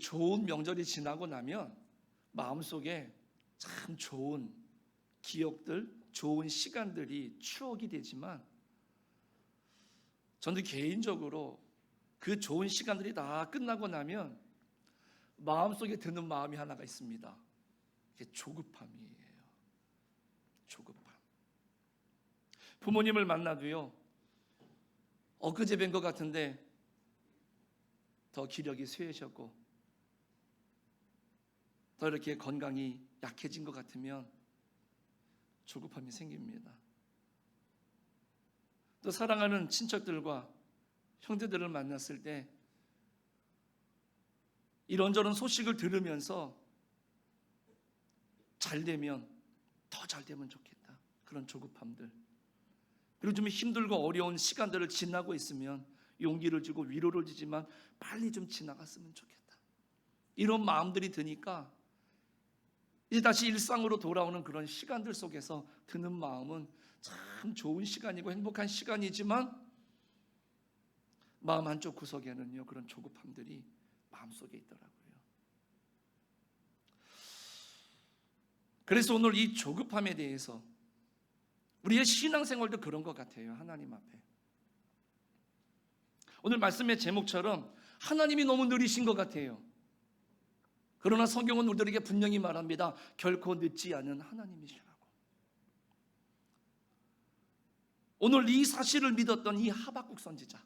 좋은 명절이 지나고 나면 마음속에 참 좋은 기억들, 좋은 시간들이 추억이 되지만, 저는 개인적으로 그 좋은 시간들이 다 끝나고 나면 마음속에 드는 마음이 하나가 있습니다. 그게 조급함이에요. 조급함. 부모님을 만나도요, 엊그제 뵌 것 같은데 더 기력이 쇠해졌고 더 이렇게 건강이 약해진 것 같으면 조급함이 생깁니다. 또 사랑하는 친척들과 형제들을 만났을 때 이런저런 소식을 들으면서 잘 되면, 더 잘 되면 좋겠다, 그런 조급함들, 그리고 좀 힘들고 어려운 시간들을 지나고 있으면 용기를 주고 위로를 주지만 빨리 좀 지나갔으면 좋겠다, 이런 마음들이 드니까 이제 다시 일상으로 돌아오는 그런 시간들 속에서 드는 마음은 참 좋은 시간이고 행복한 시간이지만 마음 한쪽 구석에는요, 그런 조급함들이 마음속에 있더라고요. 그래서 오늘 이 조급함에 대해서, 우리의 신앙생활도 그런 것 같아요. 하나님 앞에 오늘 말씀의 제목처럼 하나님이 너무 느리신 것 같아요. 그러나 성경은 우리들에게 분명히 말합니다. 결코 늦지 않은 하나님이시라고. 오늘 이 사실을 믿었던 이 하박국 선지자,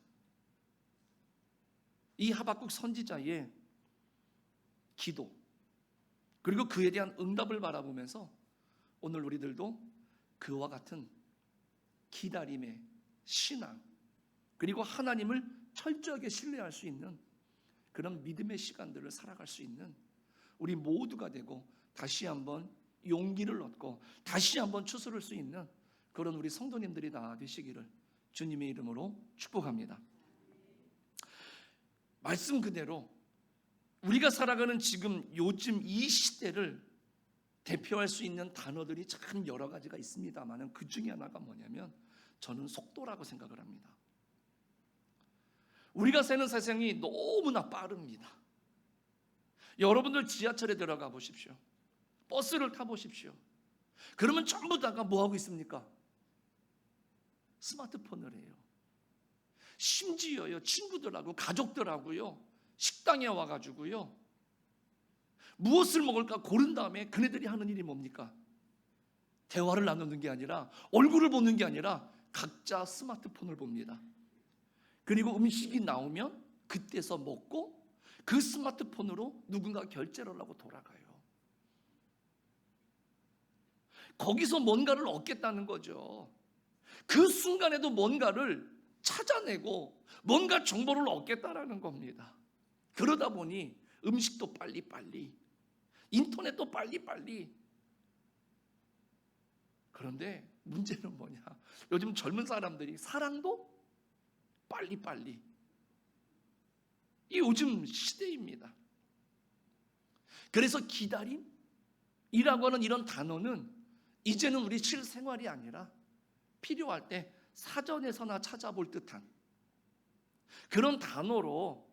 이 하박국 선지자의 기도, 그리고 그에 대한 응답을 바라보면서 오늘 우리들도 그와 같은 기다림의 신앙, 그리고 하나님을 철저하게 신뢰할 수 있는 그런 믿음의 시간들을 살아갈 수 있는 우리 모두가 되고, 다시 한번 용기를 얻고 다시 한번 추스를 수 있는 그런 우리 성도님들이 다 되시기를 주님의 이름으로 축복합니다. 말씀 그대로 우리가 살아가는 지금 요즘 이 시대를 대표할 수 있는 단어들이 참 여러 가지가 있습니다만, 그 중에 하나가 뭐냐면 저는 속도라고 생각을 합니다. 우리가 사는 세상이 너무나 빠릅니다. 여러분들 지하철에 들어가 보십시오. 버스를 타보십시오. 그러면 전부 다가 뭐하고 있습니까? 스마트폰을 해요. 심지어요, 친구들하고 가족들하고요, 식당에 와가지고요, 무엇을 먹을까 고른 다음에 그네들이 하는 일이 뭡니까? 대화를 나누는 게 아니라, 얼굴을 보는 게 아니라 각자 스마트폰을 봅니다. 그리고 음식이 나오면 그때서 먹고 그 스마트폰으로 누군가 결제를 하고 돌아가요. 거기서 뭔가를 얻겠다는 거죠. 그 순간에도 뭔가를 찾아내고 뭔가 정보를 얻겠다라는 겁니다. 그러다 보니 음식도 빨리빨리, 인터넷도 빨리빨리. 그런데 문제는 뭐냐? 요즘 젊은 사람들이 사랑도 빨리빨리. 이 요즘 시대입니다. 그래서 기다림이라고 하는 이런 단어는 이제는 우리 실생활이 아니라 필요할 때 사전에서나 찾아볼 듯한 그런 단어로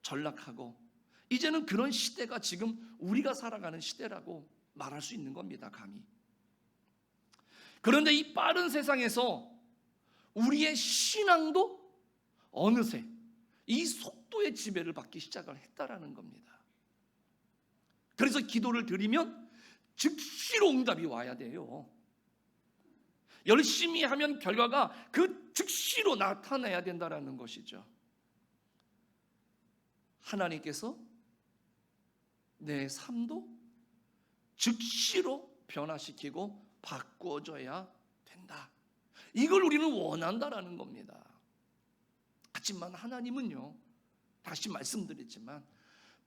전락하고, 이제는 그런 시대가 지금 우리가 살아가는 시대라고 말할 수 있는 겁니다, 감히. 그런데 이 빠른 세상에서 우리의 신앙도 어느새 이 속도의 지배를 받기 시작을 했다라는 겁니다. 그래서 기도를 드리면 즉시로 응답이 와야 돼요. 열심히 하면 결과가 그 즉시로 나타나야 된다라는 것이죠. 하나님께서 내 삶도 즉시로 변화시키고 바꿔줘야 된다. 이걸 우리는 원한다라는 겁니다. 하지만 하나님은요, 다시 말씀드렸지만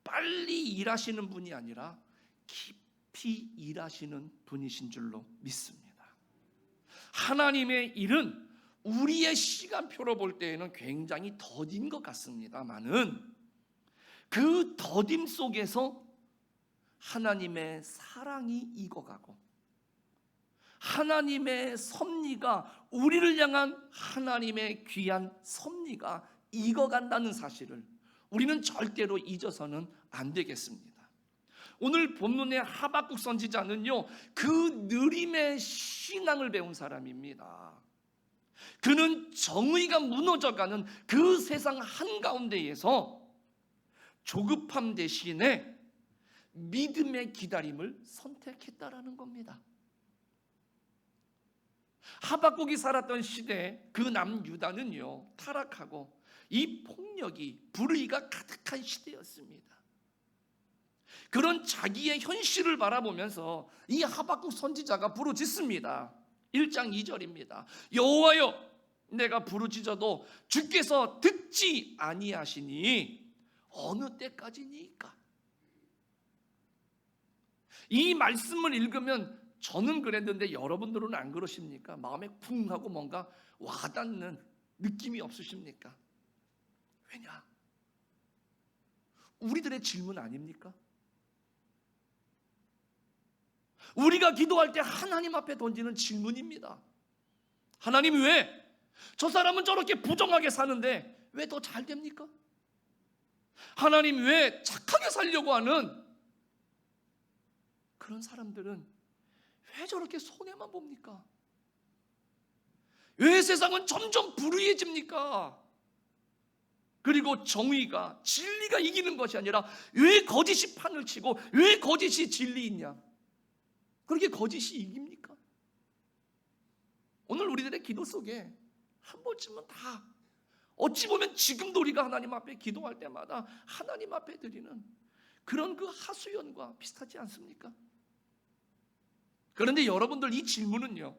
빨리 일하시는 분이 아니라 깊이 일하시는 분이신 줄로 믿습니다. 하나님의 일은 우리의 시간표로 볼 때에는 굉장히 더딘 것 같습니다만은, 그 더딤 속에서 하나님의 사랑이 익어가고 하나님의 섭리가, 우리를 향한 하나님의 귀한 섭리가 익어간다는 사실을 우리는 절대로 잊어서는 안 되겠습니다. 오늘 본문의 하박국 선지자는요, 그 느림의 신앙을 배운 사람입니다. 그는 정의가 무너져가는 그 세상 한가운데에서 조급함 대신에 믿음의 기다림을 선택했다라는 겁니다. 하박국이 살았던 시대 그 남유다는요, 타락하고 이 폭력이 불의가 가득한 시대였습니다. 그런 자기의 현실을 바라보면서 이 하박국 선지자가 부르짖습니다. 1장 2절입니다. 여호와여, 내가 부르짖어도 주께서 듣지 아니하시니 어느 때까지니까? 이 말씀을 읽으면 저는 그랬는데 여러분들은 안 그러십니까? 마음에 쿵 하고 뭔가 와닿는 느낌이 없으십니까? 왜냐? 우리들의 질문 아닙니까? 우리가 기도할 때 하나님 앞에 던지는 질문입니다. 하나님, 왜? 저 사람은 저렇게 부정하게 사는데 왜 더 잘 됩니까? 하나님, 왜 착하게 살려고 하는 그런 사람들은 왜 저렇게 손해만 봅니까? 왜 세상은 점점 불의해집니까? 그리고 정의가, 진리가 이기는 것이 아니라 왜 거짓이 판을 치고 왜 거짓이 진리이냐? 그렇게 거짓이 이깁니까? 오늘 우리들의 기도 속에 한 번쯤은 다, 어찌 보면 지금도 우리가 하나님 앞에 기도할 때마다 하나님 앞에 드리는 그런 그 하수연과 비슷하지 않습니까? 그런데 여러분들, 이 질문은요,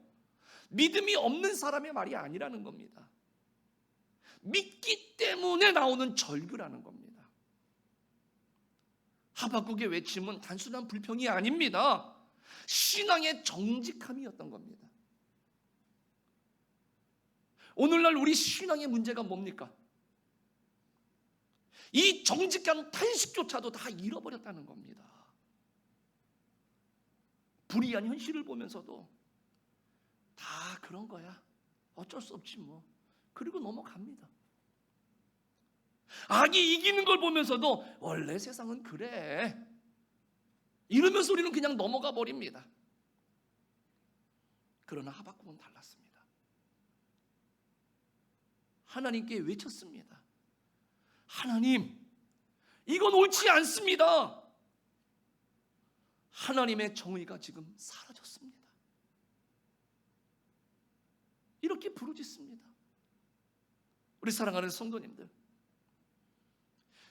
믿음이 없는 사람의 말이 아니라는 겁니다. 믿기 때문에 나오는 절규라는 겁니다. 하박국의 외침은 단순한 불평이 아닙니다. 신앙의 정직함이었던 겁니다. 오늘날 우리 신앙의 문제가 뭡니까? 이 정직한 탄식조차도 다 잃어버렸다는 겁니다. 불의한 현실을 보면서도 다 그런 거야, 어쩔 수 없지 뭐, 그리고 넘어갑니다. 악이 이기는 걸 보면서도 원래 세상은 그래, 이러면서 우리는 그냥 넘어가 버립니다. 그러나 하박국은 달랐습니다. 하나님께 외쳤습니다. 하나님, 이건 옳지 않습니다. 하나님의 정의가 지금 사라졌습니다. 이렇게 부르짖습니다. 우리 사랑하는 성도님들,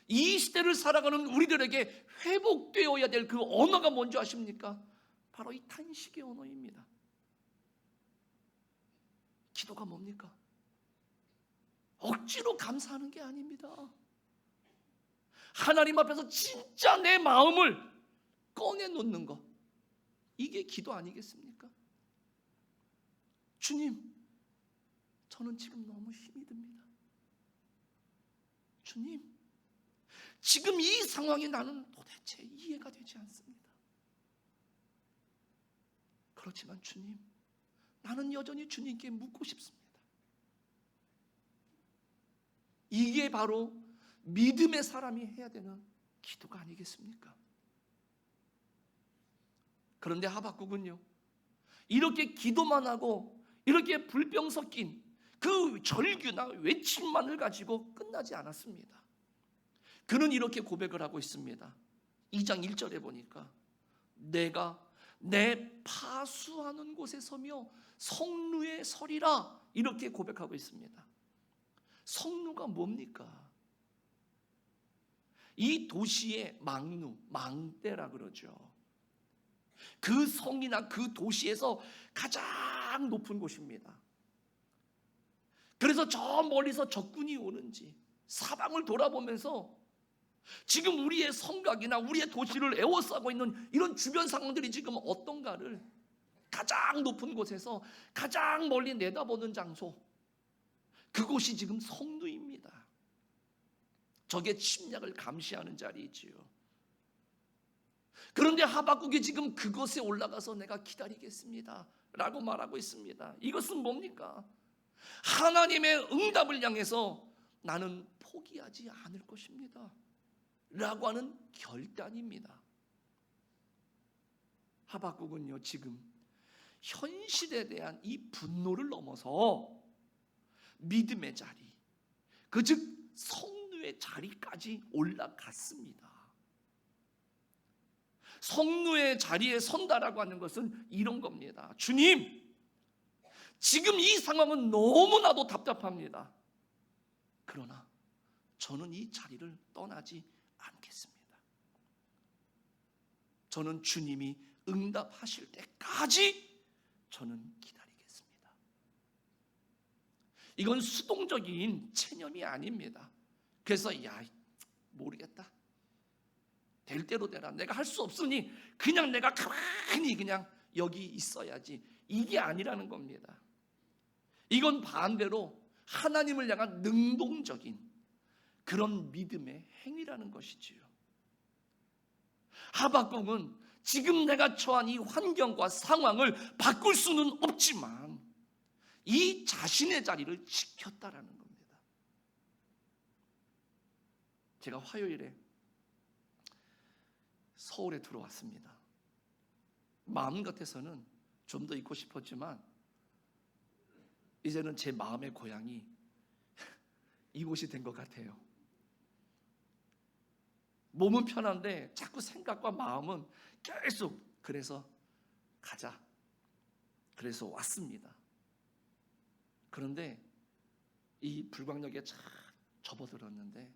이 시대를 살아가는 우리들에게 회복되어야 될 그 언어가 뭔지 아십니까? 바로 이 탄식의 언어입니다. 기도가 뭡니까? 억지로 감사하는 게 아닙니다. 하나님 앞에서 진짜 내 마음을 꺼내놓는 것, 이게 기도 아니겠습니까? 주님, 저는 지금 너무 힘이 듭니다. 주님, 지금 이 상황이 나는 도대체 이해가 되지 않습니다. 그렇지만 주님, 나는 여전히 주님께 묻고 싶습니다. 이게 바로 믿음의 사람이 해야 되는 기도가 아니겠습니까? 그런데 하박국은요, 이렇게 기도만 하고 이렇게 불평 섞인 그 절규나 외침만을 가지고 끝나지 않았습니다. 그는 이렇게 고백을 하고 있습니다. 2장 1절에 보니까 내가 내 파수하는 곳에 서며 성루에 서리라, 이렇게 고백하고 있습니다. 성루가 뭡니까? 이 도시의 망루, 망대라 그러죠. 그 성이나 그 도시에서 가장 높은 곳입니다. 그래서 저 멀리서 적군이 오는지 사방을 돌아보면서 지금 우리의 성곽이나 우리의 도시를 에워싸고 있는 이런 주변 상황들이 지금 어떤가를 가장 높은 곳에서 가장 멀리 내다보는 장소, 그곳이 지금 성루입니다. 적의 침략을 감시하는 자리이지요. 그런데 하박국이 지금 그곳에 올라가서 내가 기다리겠습니다 라고 말하고 있습니다. 이것은 뭡니까? 하나님의 응답을 향해서 나는 포기하지 않을 것입니다. 라고 하는 결단입니다. 하박국은요, 지금 현실에 대한 이 분노를 넘어서 믿음의 자리, 즉 성루의 자리까지 올라갔습니다. 성루의 자리에 선다라고 하는 것은 이런 겁니다. 주님, 지금 이 상황은 너무나도 답답합니다. 그러나 저는 이 자리를 떠나지 않겠습니다. 저는 주님이 응답하실 때까지 저는 기다리겠습니다. 이건 수동적인 체념이 아닙니다. 그래서 모르겠다, 될 대로 되라, 내가 할 수 없으니 그냥 내가 가만히 그냥 여기 있어야지, 이게 아니라는 겁니다. 이건 반대로 하나님을 향한 능동적인 그런 믿음의 행위라는 것이지요. 하박국은 지금 내가 처한 이 환경과 상황을 바꿀 수는 없지만 이 자신의 자리를 지켰다라는 겁니다. 제가 화요일에 서울에 들어왔습니다. 마음 같아서는 좀 더 있고 싶었지만 이제는 제 마음의 고향이 이곳이 된 것 같아요. 몸은 편한데 자꾸 생각과 마음은 계속, 그래서 가자, 그래서 왔습니다. 그런데 이 불광역에 쫙 접어들었는데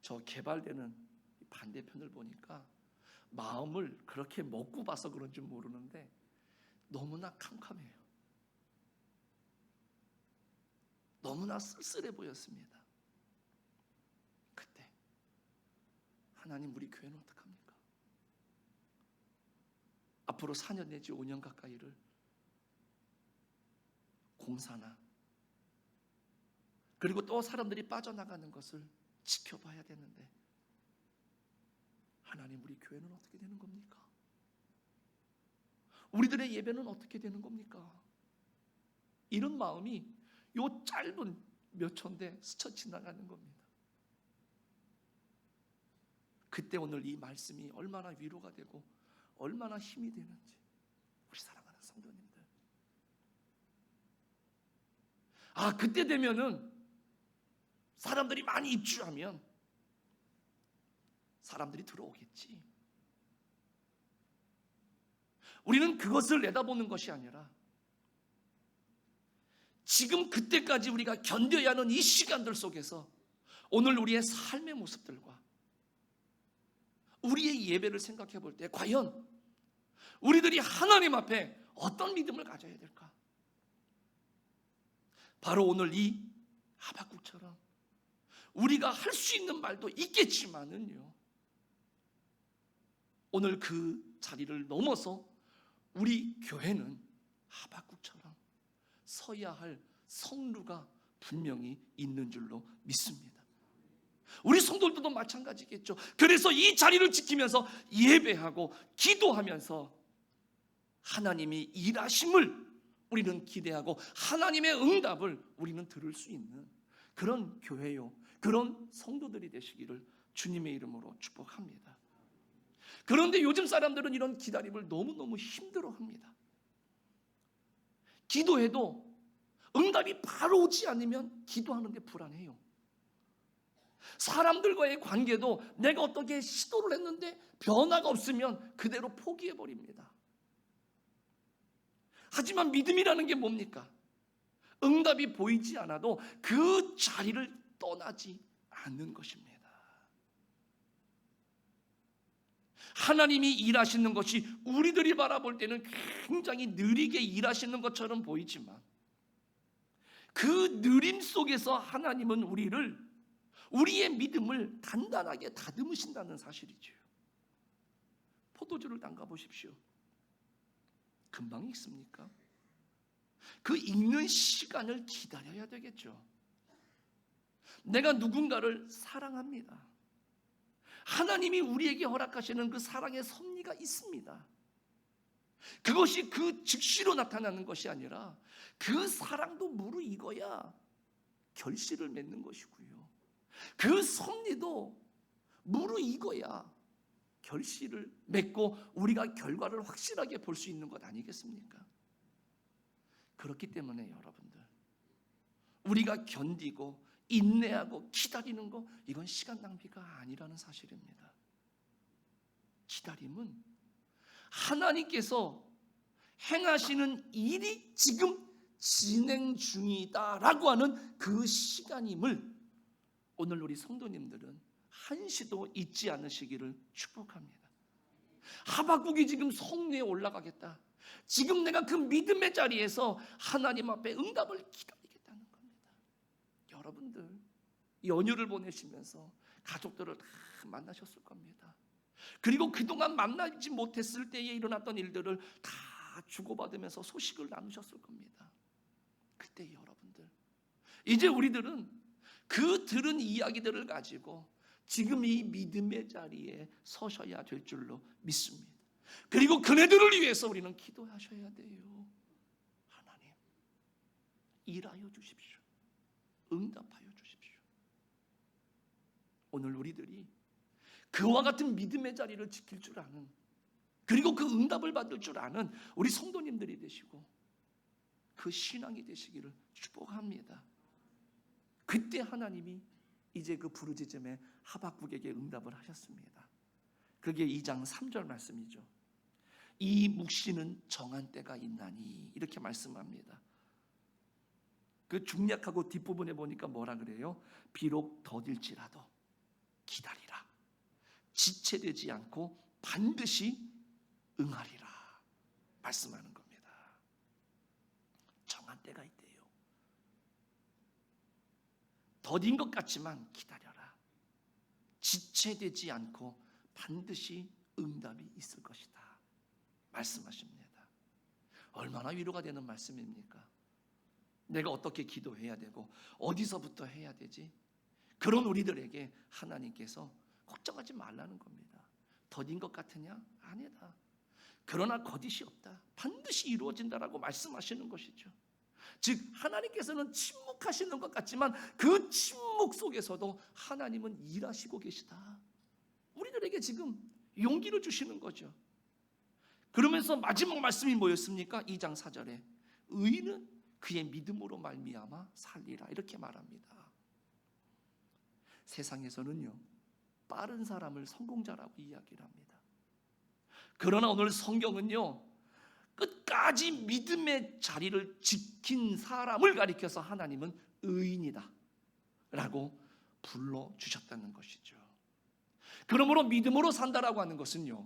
저 개발되는 반대편을 보니까 마음을 그렇게 먹고 봐서 그런지 모르는데 너무나 캄캄해요. 너무나 쓸쓸해 보였습니다. 그때 하나님, 우리 교회는 어떡합니까? 앞으로 4년 내지 5년 가까이를 공사나 그리고 또 사람들이 빠져나가는 것을 지켜봐야 되는데 하나님, 우리 교회는 어떻게 되는 겁니까? 우리들의 예배는 어떻게 되는 겁니까? 이런 마음이 요 짧은 몇 초인데 스쳐 지나가는 겁니다. 그때 오늘 이 말씀이 얼마나 위로가 되고 얼마나 힘이 되는지, 우리 사랑하는 성도님들, 그때 되면은 사람들이 많이 입주하면 사람들이 들어오겠지. 우리는 그것을 내다보는 것이 아니라 지금 그때까지 우리가 견뎌야 하는 이 시간들 속에서 오늘 우리의 삶의 모습들과 우리의 예배를 생각해 볼 때 과연 우리들이 하나님 앞에 어떤 믿음을 가져야 될까? 바로 오늘 이 하박국처럼 우리가 할 수 있는 말도 있겠지만은요, 오늘 그 자리를 넘어서 우리 교회는 하박국처럼 서야 할 성루가 분명히 있는 줄로 믿습니다. 우리 성도들도 마찬가지겠죠. 그래서 이 자리를 지키면서 예배하고 기도하면서 하나님이 일하심을 우리는 기대하고 하나님의 응답을 우리는 들을 수 있는 그런 교회요, 그런 성도들이 되시기를 주님의 이름으로 축복합니다. 그런데 요즘 사람들은 이런 기다림을 너무너무 힘들어합니다. 기도해도 응답이 바로 오지 않으면 기도하는데 불안해요. 사람들과의 관계도 내가 어떻게 시도를 했는데 변화가 없으면 그대로 포기해버립니다. 하지만 믿음이라는 게 뭡니까? 응답이 보이지 않아도 그 자리를 떠나지 않는 것입니다. 하나님이 일하시는 것이 우리들이 바라볼 때는 굉장히 느리게 일하시는 것처럼 보이지만 그 느림 속에서 하나님은 우리의 믿음을 단단하게 다듬으신다는 사실이죠. 포도주를 담가 보십시오. 금방 익습니까? 그 익는 시간을 기다려야 되겠죠. 내가 누군가를 사랑합니다. 하나님이 우리에게 허락하시는 그 사랑의 섭리가 있습니다. 그것이 그 즉시로 나타나는 것이 아니라 그 사랑도 무르익어야 결실을 맺는 것이고요. 그 섭리도 무르익어야 결실을 맺고 우리가 결과를 확실하게 볼 수 있는 것 아니겠습니까? 그렇기 때문에 여러분들, 우리가 견디고 인내하고 기다리는 거, 이건 시간 낭비가 아니라는 사실입니다. 기다림은 하나님께서 행하시는 일이 지금 진행 중이다라고 하는 그 시간임을 오늘 우리 성도님들은 한시도 잊지 않으시기를 축복합니다. 하박국이 지금 성리에 올라가겠다. 지금 내가 그 믿음의 자리에서 하나님 앞에 응답을 기다리겠다는 겁니다. 여러분들 연휴를 보내시면서 가족들을 다 만나셨을 겁니다. 그리고 그동안 만나지 못했을 때에 일어났던 일들을 다 주고받으면서 소식을 나누셨을 겁니다. 그때 여러분들, 이제 우리들은 그 들은 이야기들을 가지고 지금 이 믿음의 자리에 서셔야 될 줄로 믿습니다. 그리고 그네들을 위해서 우리는 기도하셔야 돼요. 하나님, 일하여 주십시오. 응답하여 주십시오. 오늘 우리들이 그와 같은 믿음의 자리를 지킬 줄 아는, 그리고 그 응답을 받을 줄 아는 우리 성도님들이 되시고 그 신앙이 되시기를 축복합니다. 그때 하나님이 이제 그 부르짖음에 하박국에게 응답을 하셨습니다. 그게 2장 3절 말씀이죠. 이 묵시는 정한 때가 있나니, 이렇게 말씀합니다. 그 중략하고 뒷부분에 보니까 뭐라 그래요? 비록 더딜지라도 기다리라. 지체되지 않고 반드시 응하리라 말씀하는 겁니다. 정한 때가 있대요. 더딘 것 같지만 기다려라. 지체되지 않고 반드시 응답이 있을 것이다 말씀하십니다. 얼마나 위로가 되는 말씀입니까? 내가 어떻게 기도해야 되고 어디서부터 해야 되지? 그런 우리들에게 하나님께서 걱정하지 말라는 겁니다. 더딘 것 같으냐? 아니다. 그러나 거짓이 없다. 반드시 이루어진다라고 말씀하시는 것이죠. 즉 하나님께서는 침묵하시는 것 같지만 그 침묵 속에서도 하나님은 일하시고 계시다. 우리들에게 지금 용기를 주시는 거죠. 그러면서 마지막 말씀이 뭐였습니까? 2장 4절에 의인은 그의 믿음으로 말미암아 살리라, 이렇게 말합니다. 세상에서는요, 빠른 사람을 성공자라고 이야기를 합니다. 그러나 오늘 성경은요, 끝까지 믿음의 자리를 지킨 사람을 가리켜서 하나님은 의인이다 라고 불러주셨다는 것이죠. 그러므로 믿음으로 산다라고 하는 것은요,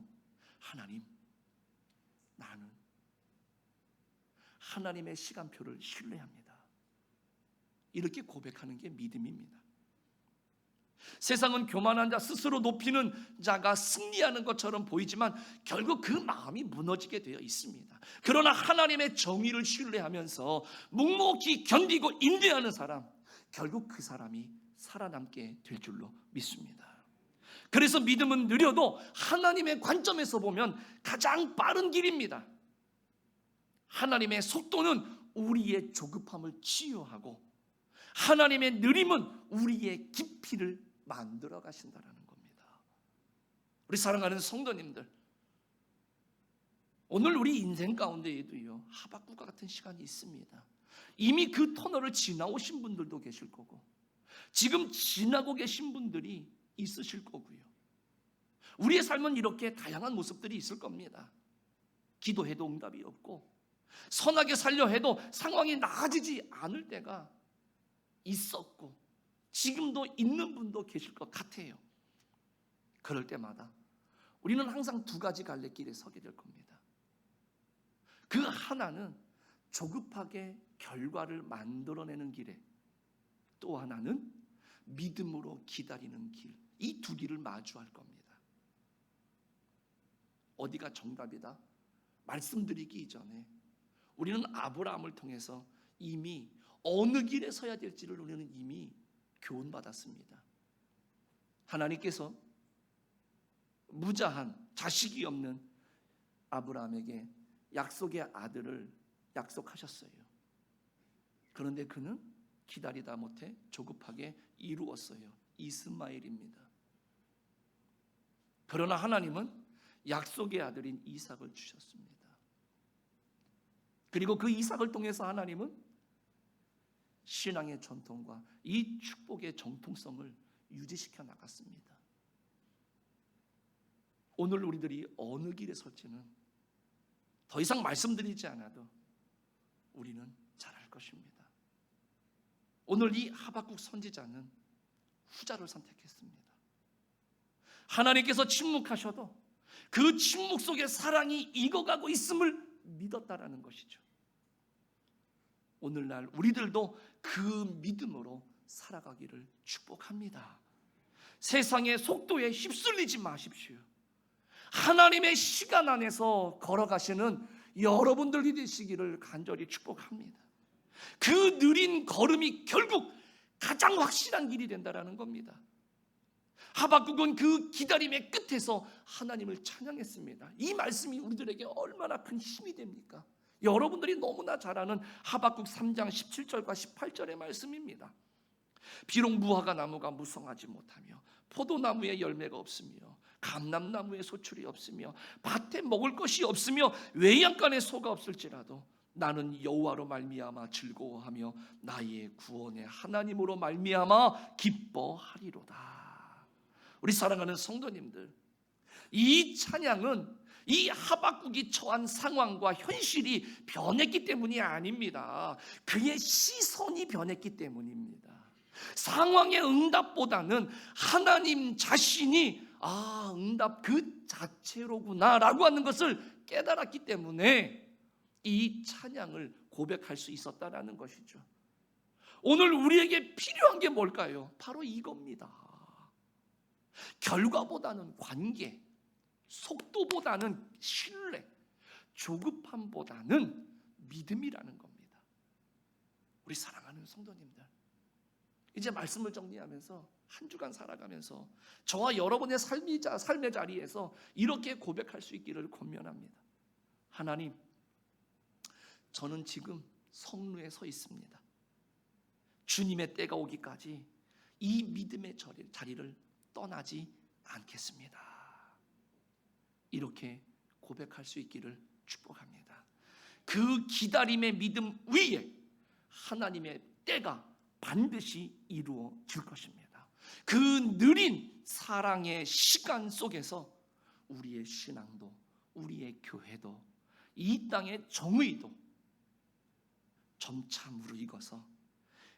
하나님, 나는 하나님의 시간표를 신뢰합니다, 이렇게 고백하는 게 믿음입니다. 세상은 교만한 자, 스스로 높이는 자가 승리하는 것처럼 보이지만 결국 그 마음이 무너지게 되어 있습니다. 그러나 하나님의 정의를 신뢰하면서 묵묵히 견디고 인내하는 사람, 결국 그 사람이 살아남게 될 줄로 믿습니다. 그래서 믿음은 느려도 하나님의 관점에서 보면 가장 빠른 길입니다. 하나님의 속도는 우리의 조급함을 치유하고 하나님의 느림은 우리의 깊이를 만들어 가신다라는 겁니다. 우리 사랑하는 성도님들, 오늘 우리 인생 가운데에도요, 하박국과 같은 시간이 있습니다. 이미 그 터널을 지나오신 분들도 계실 거고 지금 지나고 계신 분들이 있으실 거고요. 우리의 삶은 이렇게 다양한 모습들이 있을 겁니다. 기도해도 응답이 없고 선하게 살려 해도 상황이 나아지지 않을 때가 있었고 지금도 있는 분도 계실 것 같아요. 그럴 때마다 우리는 항상 두 가지 갈래길에 서게 될 겁니다. 그 하나는 조급하게 결과를 만들어내는 길에, 또 하나는 믿음으로 기다리는 길, 이 두 길을 마주할 겁니다. 어디가 정답이다? 말씀드리기 이전에 우리는 아브라함을 통해서 이미 어느 길에 서야 될지를 우리는 이미 교훈받았습니다. 하나님께서 무자한 자식이 없는 아브라함에게 약속의 아들을 약속하셨어요. 그런데 그는 기다리다 못해 조급하게 이루었어요. 이스마엘입니다. 그러나 하나님은 약속의 아들인 이삭을 주셨습니다. 그리고 그 이삭을 통해서 하나님은 신앙의 전통과 이 축복의 정통성을 유지시켜 나갔습니다. 오늘 우리들이 어느 길에 설지는 더 이상 말씀드리지 않아도 우리는 잘 알 것입니다. 오늘 이 하박국 선지자는 후자를 선택했습니다. 하나님께서 침묵하셔도 그 침묵 속에 사랑이 익어가고 있음을 믿었다라는 것이죠. 오늘날 우리들도 그 믿음으로 살아가기를 축복합니다. 세상의 속도에 휩쓸리지 마십시오. 하나님의 시간 안에서 걸어가시는 여러분들이 되시기를 간절히 축복합니다. 그 느린 걸음이 결국 가장 확실한 길이 된다라는 겁니다. 하박국은 그 기다림의 끝에서 하나님을 찬양했습니다. 이 말씀이 우리들에게 얼마나 큰 힘이 됩니까? 여러분들이 너무나 잘 아는 하박국 3장 17절과 18절의 말씀입니다. 비록 무화과 나무가 무성하지 못하며 포도나무에 열매가 없으며 감람나무에 소출이 없으며 밭에 먹을 것이 없으며 외양간에 소가 없을지라도 나는 여호와로 말미암아 즐거워하며 나의 구원의 하나님으로 말미암아 기뻐하리로다. 우리 사랑하는 성도님들, 이 찬양은 이 하박국이 처한 상황과 현실이 변했기 때문이 아닙니다. 그의 시선이 변했기 때문입니다. 상황의 응답보다는 하나님 자신이 응답 그 자체로구나 라고 하는 것을 깨달았기 때문에 이 찬양을 고백할 수 있었다라는 것이죠. 오늘 우리에게 필요한 게 뭘까요? 바로 이겁니다. 결과보다는 관계, 속도보다는 신뢰, 조급함보다는 믿음이라는 겁니다. 우리 사랑하는 성도님들, 이제 말씀을 정리하면서 한 주간 살아가면서 저와 여러분의 삶의 자리에서 이렇게 고백할 수 있기를 권면합니다. 하나님, 저는 지금 성루에 서 있습니다. 주님의 때가 오기까지 이 믿음의 자리를 떠나지 않겠습니다. 이렇게 고백할 수 있기를 축복합니다. 그 기다림의 믿음 위에 하나님의 때가 반드시 이루어질 것입니다. 그 느린 사랑의 시간 속에서 우리의 신앙도, 우리의 교회도, 이 땅의 정의도 점차 무르익어서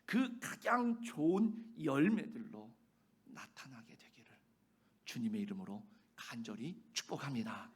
그 가장 좋은 열매들로 나타나게 되기를 주님의 이름으로 간절히 축복합니다.